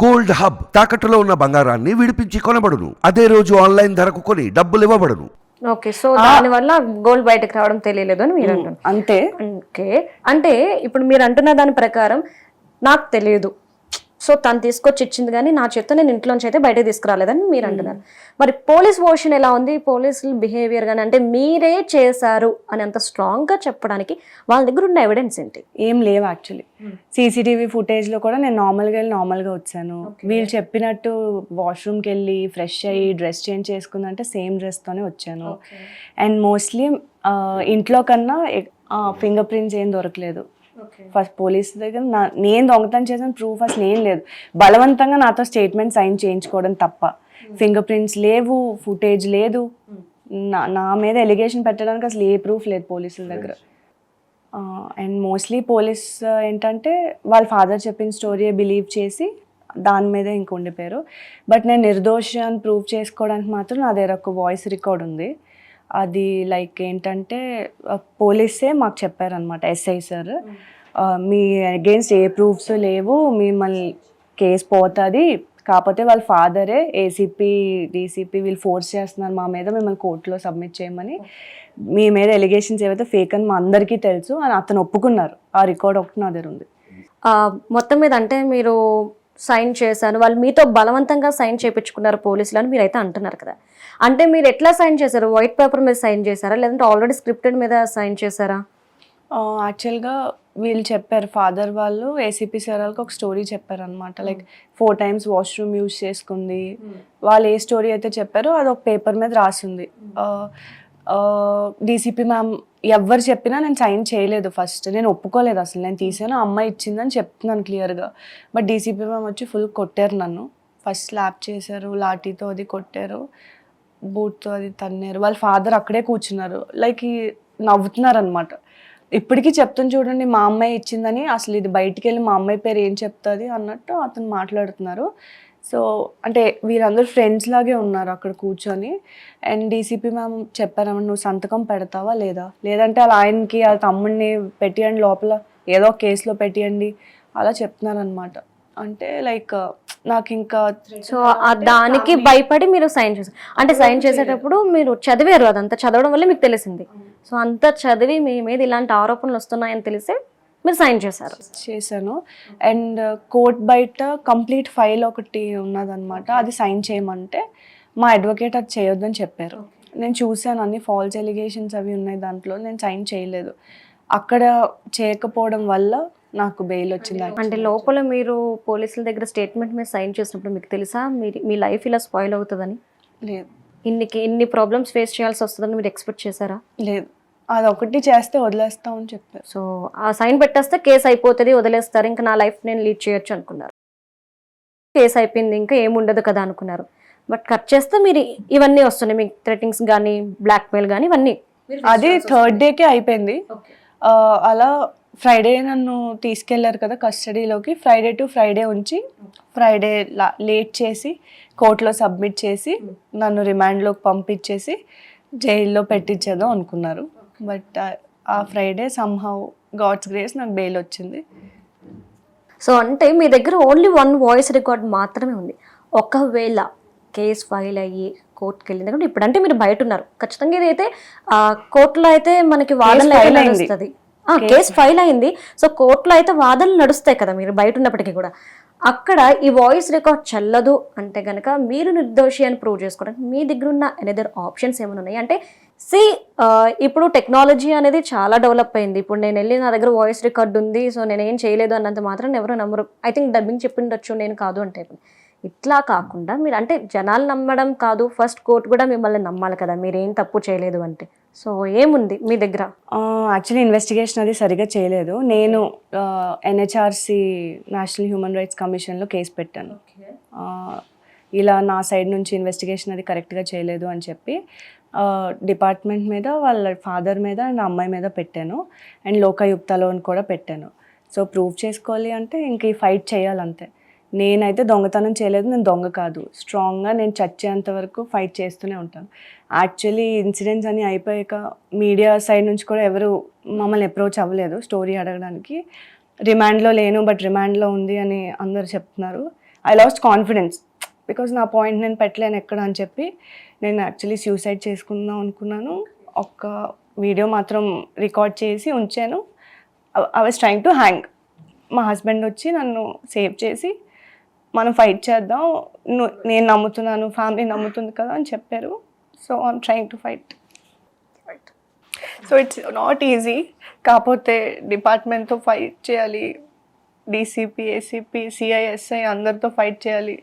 Gold hub తాకట్టులో ఉన్న బంగారాన్ని విడిపించి కొనబడును. అదే రోజు ఆన్లైన్ ధరకు కొని డబ్బులు ఇవ్వబడును. ఓకే, సో దాని వల్ల గోల్డ్ బయటకు రావడం తెలియలేదు అని మీరు అంటున్నారు. అంతే. ఓకే, అంటే ఇప్పుడు మీరు అంటున్న దాని ప్రకారం నాకు తెలియదు, సో తను తీసుకొచ్చి ఇచ్చింది కానీ నా చేత నేను ఇంట్లోంచి అయితే బయటకు తీసుకురాలేదని మీరు అంటున్నారు. మరి పోలీస్ వర్షన్ ఎలా ఉంది, పోలీసుల బిహేవియర్ కానీ, అంటే మీరే చేశారు అని అంత స్ట్రాంగ్ గా చెప్పడానికి వాళ్ళ దగ్గర ఉన్న ఎవిడెన్స్ ఏంటి? ఏం లేవు యాక్చువల్లీ. సీసీటీవీ ఫుటేజ్ లో కూడా నేను నార్మల్గా వెళ్ళి నార్మల్గా వచ్చాను. వీళ్ళు చెప్పినట్టు వాష్రూమ్కి వెళ్ళి ఫ్రెష్ అయ్యి డ్రెస్ చేంజ్ చేసుకుందంటే సేమ్ డ్రెస్తోనే వచ్చాను. అండ్ మోస్ట్లీ ఇంట్లో కన్నా ఫింగర్ ప్రింట్స్ ఏం దొరకలేదు. ఫస్ట్ పోలీస్ దగ్గర నేను దొంగతనం చేసిన ప్రూఫ్ అసలు ఏం లేదు. బలవంతంగా నాతో స్టేట్మెంట్ సైన్ చేయించుకోవడం తప్ప ఫింగర్ ప్రింట్స్ లేవు, ఫుటేజ్ లేదు. నా మీద ఎలిగేషన్ పెట్టడానికి అసలు ఏ ప్రూఫ్ లేదు పోలీసుల దగ్గర. అండ్ మోస్ట్లీ పోలీస్ ఏంటంటే వాళ్ళ ఫాదర్ చెప్పిన స్టోరీయే బిలీవ్ చేసి దాని మీదే ఇంక ఉండిపోయారు. బట్ నేను నిర్దోషి అని ప్రూవ్ చేసుకోవడానికి మాత్రం నా దగ్గర ఒక వాయిస్ రికార్డ్ ఉంది. అది లైక్ ఏంటంటే పోలీసే మాకు చెప్పారనమాట, SI sir, me against a proofs లేవు, మిమ్మల్ని కేసు పోతుంది, కాకపోతే వాళ్ళ ఫాదరే ఏసీపీ డీసీపీ వీళ్ళు ఫోర్స్ చేస్తున్నారు మా మీద, మిమ్మల్ని కోర్టులో సబ్మిట్ చేయమని, మీ మీద ఎలిగేషన్స్ ఏవైతే ఫేక్ అని మా అందరికీ తెలుసు అని అతను ఒప్పుకున్నారు. ఆ రికార్డ్ ఒకటి నా దగ్గర ఉంది. మొత్తం మీద అంటే మీరు సైన్ చేశాను, వాళ్ళు మీతో బలవంతంగా సైన్ చేయించుకున్నారు పోలీసులు అని మీరైతే అంటున్నారు కదా. అంటే మీరు ఎట్లా సైన్ చేశారు? వైట్ పేపర్ మీద సైన్ చేశారా, లేదంటే ఆల్రెడీ స్క్రిప్టెడ్ మీద సైన్ చేశారా? యాక్చువల్గా వీళ్ళు చెప్పారు, ఫాదర్ వాళ్ళు ఏసీపీ సార్ వాళ్ళకి ఒక స్టోరీ చెప్పారు అనమాట. లైక్ 4 times వాష్రూమ్ యూజ్ చేసుకుంది. వాళ్ళు ఏ స్టోరీ అయితే చెప్పారో అది ఒక పేపర్ మీద రాసింది. డీసీపీ మ్యామ్ ఎవరు చెప్పినా నేను సైన్ చేయలేదు. ఫస్ట్ నేను ఒప్పుకోలేదు, అసలు నేను తీసాను, అమ్మాయి ఇచ్చిందని చెప్తున్నాను క్లియర్గా. బట్ డీసీపీ మ్యామ్ వచ్చి ఫుల్ కొట్టారు నన్ను. ఫస్ట్ స్లాప్ చేశారు, లాఠీతో అది కొట్టారు, బూట్తో అది తన్నారు. వాళ్ళ ఫాదర్ అక్కడే కూర్చున్నారు, లైక్ నవ్వుతున్నారు అనమాట. ఇప్పటికీ చెప్తాను చూడండి, మా అమ్మాయి ఇచ్చిందని, అసలు ఇది బయటికి వెళ్ళి మా అమ్మాయి పేరు ఏం చెప్తుంది అన్నట్టు అతను మాట్లాడుతున్నారు. సో అంటే వీళ్ళందరూ ఫ్రెండ్స్ లాగే ఉన్నారు అక్కడ కూర్చొని. అండ్ డీసీపీ మ్యామ్ చెప్పారమ్మ, నువ్వు సంతకం పెడతావా లేదా, లేదంటే అలా ఆయనకి ఆ తమ్ముడిని పెట్టియండి లోపల, ఏదో కేసులో పెట్టియండి, అలా చెప్తున్నారనమాట. అంటే లైక్ నాకు ఇంకా సో దానికి భయపడి మీరు సైన్ చేశారు. అంటే సైన్ చేసేటప్పుడు మీరు చదివారు, అదంతా చదవడం వల్ల మీకు తెలిసింది. సో అంతా చదివి మీ మీద ఇలాంటి ఆరోపణలు వస్తున్నాయని తెలిసి మీరు సైన్ చేశాను. అండ్ కోర్ట్ బయట కంప్లీట్ ఫైల్ ఒకటి ఉన్నదన్నమాట, అది సైన్ చేయమంటే మా అడ్వకేట్ అది చేయొద్దని చెప్పారు. నేను చూశాను, అన్ని ఫాల్స్ ఎలిగేషన్స్ అవి ఉన్నాయి దాంట్లో, నేను సైన్ చేయలేదు. అక్కడ చేయకపోవడం వల్ల నాకు బెయిల్ వచ్చింది. అంటే లోపల మీరు పోలీసుల దగ్గర స్టేట్మెంట్ మీద సైన్ చేసినప్పుడు మీకు తెలుసా మీ లైఫ్ ఇలా స్పాయిల్ అవుతుందని? లేదు. ఇన్ని ప్రాబ్లమ్స్ ఫేస్ చేయాల్సి వస్తుందని మీరు ఎక్స్పెక్ట్ చేశారా? లేదు, అది ఒకటి చేస్తే వదిలేస్తామని చెప్పారు. సో ఆ సైన్ పెట్టేస్తే కేసు అయిపోతుంది, వదిలేస్తారు, ఇంకా నా లైఫ్ నేను లీడ్ చేయొచ్చు అనుకున్నారు. కేసు అయిపోయింది, ఇంకా ఏముండదు కదా అనుకున్నారు. బట్ కట్ చేస్తే మీరు ఇవన్నీ వస్తున్నాయి, మీకు థ్రెటింగ్స్ కానీ బ్లాక్మెయిల్ కానీ ఇవన్నీ. అది 3rd డేకే అయిపోయింది. అలా ఫ్రైడే నన్ను తీసుకెళ్లారు కదా కస్టడీలోకి. ఫ్రైడే టు ఫ్రైడే ఉంచి ఫ్రైడే లేట్ చేసి కోర్టులో సబ్మిట్ చేసి నన్ను రిమాండ్లోకి పంపించేసి జైల్లో పెట్టించేదో అనుకున్నారు. బట్ ఆ ఫ్రైడే సమ్హౌ గాడ్స్ గ్రేస్ నాకు బెయిల్ వచ్చింది. సో అంటే మీ దగ్గర ఓన్లీ 1 వాయిస్ రికార్డ్ మాత్రమే ఉంది. ఒకవేళ కేసు ఫైల్ అయ్యి కోర్టుకి వెళ్ళింది కూడా, ఇప్పుడు అంటే మీరు బయట ఉన్నారు, ఖచ్చితంగా ఇది అయితే కోర్టులో అయితే మనకి వాదనలు అయితే నడుస్తుంది. కేసు ఫైల్ అయింది, సో కోర్టులో అయితే వాదనలు నడుస్తాయి కదా మీరు బయట ఉన్నప్పటికీ కూడా. అక్కడ ఈ వాయిస్ రికార్డ్ చెల్లదు అంటే కనుక మీరు నిర్దోషి అని ప్రూవ్ చేసుకోవడానికి మీ దగ్గర ఉన్న అనదర్ ఆప్షన్స్ ఏమైనా ఉన్నాయి? అంటే ఇప్పుడు టెక్నాలజీ అనేది చాలా డెవలప్ అయింది. ఇప్పుడు నేను వెళ్ళి నా దగ్గర వాయిస్ రికార్డ్ ఉంది, సో నేను ఏం చేయలేదు అన్నంత మాత్రం ఎవరు నమ్మరు. ఐ థింక్ డబ్బింగ్ చెప్పిండొచ్చు, నేను కాదు అంటే. ఇట్లా కాకుండా మీరు అంటే జనాలు నమ్మడం కాదు, ఫస్ట్ కోర్టు కూడా మిమ్మల్ని నమ్మాలి కదా మీరేం తప్పు చేయలేదు అంటే. సో ఏముంది మీ దగ్గర? యాక్చువల్లీ ఇన్వెస్టిగేషన్ అది సరిగా చేయలేదు. నేను ఎన్హెచ్ఆర్సి నేషనల్ హ్యూమన్ రైట్స్ కమిషన్లో కేసు పెట్టాను. ఇలా నా సైడ్ నుంచి ఇన్వెస్టిగేషన్ అది కరెక్ట్గా చేయలేదు అని చెప్పి డిపార్ట్మెంట్ మీద, వాళ్ళ ఫాదర్ మీద అండ్ అమ్మాయి మీద పెట్టాను. అండ్ లోకాయుక్తలో కూడా పెట్టాను. సో ప్రూవ్ చేసుకోవాలి అంటే ఇంక ఈ ఫైట్ చేయాలంతే. నేనైతే దొంగతనం చేయలేదు, నేను దొంగ కాదు. స్ట్రాంగ్గా నేను చచ్చేంత వరకు ఫైట్ చేస్తూనే ఉంటాను. యాక్చువల్లీ ఇన్సిడెంట్స్ అని అయిపోయాక మీడియా సైడ్ నుంచి కూడా ఎవరు మమ్మల్ని అప్రోచ్ అవ్వలేదు స్టోరీ అడగడానికి. రిమాండ్లో లేను, బట్ రిమాండ్లో ఉంది అని అందరు చెప్తున్నారు. ఐ లాస్ట్ కాన్ఫిడెన్స్ బికాజ్ నా పాయింట్ నేను పెట్టలేను ఎక్కడ అని చెప్పి నేను యాక్చువల్లీ సూసైడ్ చేసుకుందాం అనుకున్నాను. ఒక్క వీడియో మాత్రం రికార్డ్ చేసి ఉంచాను. I was trying to hang. మా హస్బెండ్ వచ్చి నన్ను సేవ్ చేసి మనం ఫైట్ చేద్దాం, నేను నమ్ముతున్నాను, ఫ్యామిలీ నమ్ముతుంది కదా అని చెప్పారు. So I'm trying to fight. So it's not easy. కాకపోతే డిపార్ట్మెంట్తో ఫైట్ చేయాలి, డీసీపీ, ఏసీపీ, సిఐఎస్ఐ అందరితో ఫైట్ చేయాలి.